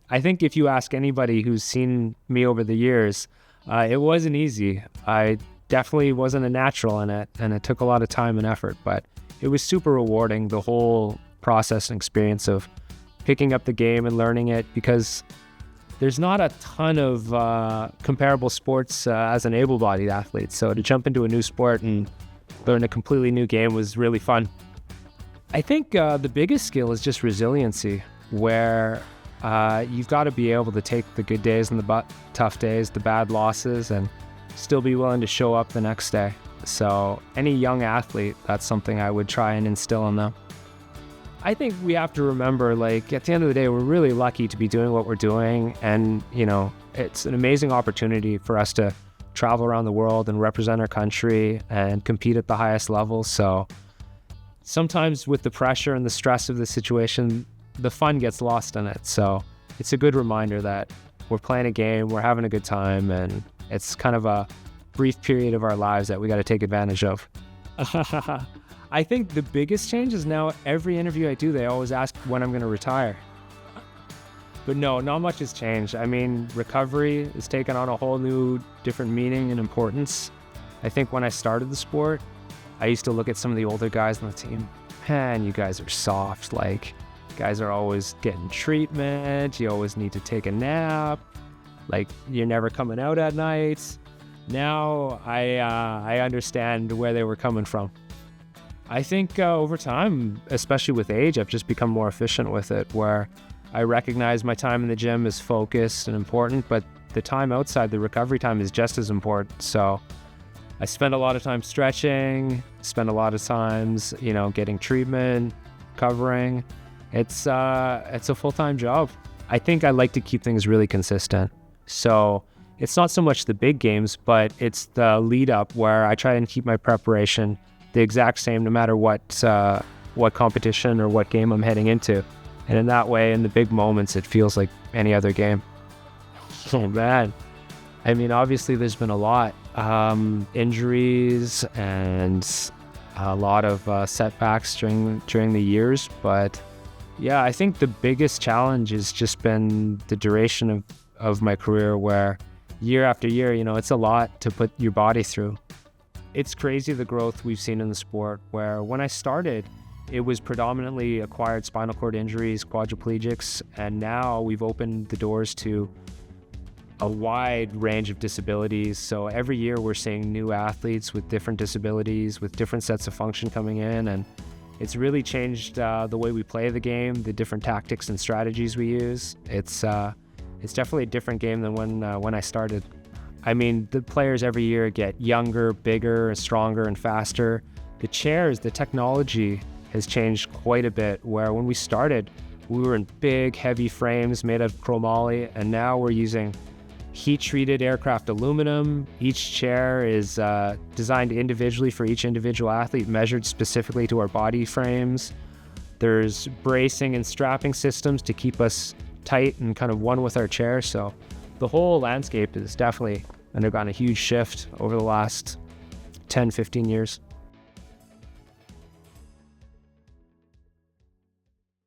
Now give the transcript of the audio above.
I think if you ask anybody who's seen me over the years, it wasn't easy. I definitely wasn't a natural in it, and it took a lot of time and effort, but it was super rewarding, the whole process and experience of picking up the game and learning it, because there's not a ton of comparable sports as an able-bodied athlete. So to jump into a new sport and learn a completely new game was really fun. I think the biggest skill is just resiliency, where you've got to be able to take the good days and the tough days, the bad losses, and still be willing to show up the next day. So any young athlete, that's something I would try and instill in them. I think we have to remember, like, at the end of the day, we're really lucky to be doing what we're doing. And, it's an amazing opportunity for us to travel around the world and represent our country and compete at the highest level. So sometimes with the pressure and the stress of the situation, the fun gets lost in it. So it's a good reminder that we're playing a game, we're having a good time, and it's kind of a brief period of our lives that we got to take advantage of. I think the biggest change is now every interview I do, they always ask when I'm going to retire. But no, not much has changed. I mean, recovery has taken on a whole new different meaning and importance. I think when I started the sport, I used to look at some of the older guys on the team. Man, you guys are soft. Like, guys are always getting treatment. You always need to take a nap. Like, you're never coming out at night. Now I understand where they were coming from. I think over time, especially with age, I've just become more efficient with it, where I recognize my time in the gym is focused and important, but the time outside, the recovery time, is just as important. So I spend a lot of time stretching, spend a lot of times, getting treatment, covering. It's a full-time job. I think I like to keep things really consistent. So it's not so much the big games, but it's the lead up where I try and keep my preparation the exact same no matter what competition or what game I'm heading into. And in that way, in the big moments, it feels like any other game. Oh man. I mean, obviously there's been a lot. Injuries and a lot of setbacks during the years. But yeah, I think the biggest challenge has just been the duration of my career, where year after year, it's a lot to put your body through. It's crazy the growth we've seen in the sport, where when I started, it was predominantly acquired spinal cord injuries, quadriplegics, and now we've opened the doors to a wide range of disabilities. So every year we're seeing new athletes with different disabilities, with different sets of function coming in, and it's really changed the way we play the game, the different tactics and strategies we use. It's definitely a different game than when I started. I mean, the players every year get younger, bigger, stronger, and faster. The chairs, the technology has changed quite a bit, where when we started, we were in big, heavy frames made of chromoly, and now we're using heat-treated aircraft aluminum. Each chair is designed individually for each individual athlete, measured specifically to our body frames. There's bracing and strapping systems to keep us tight and kind of one with our chair. So the whole landscape has definitely undergone a huge shift over the last 10, 15 years.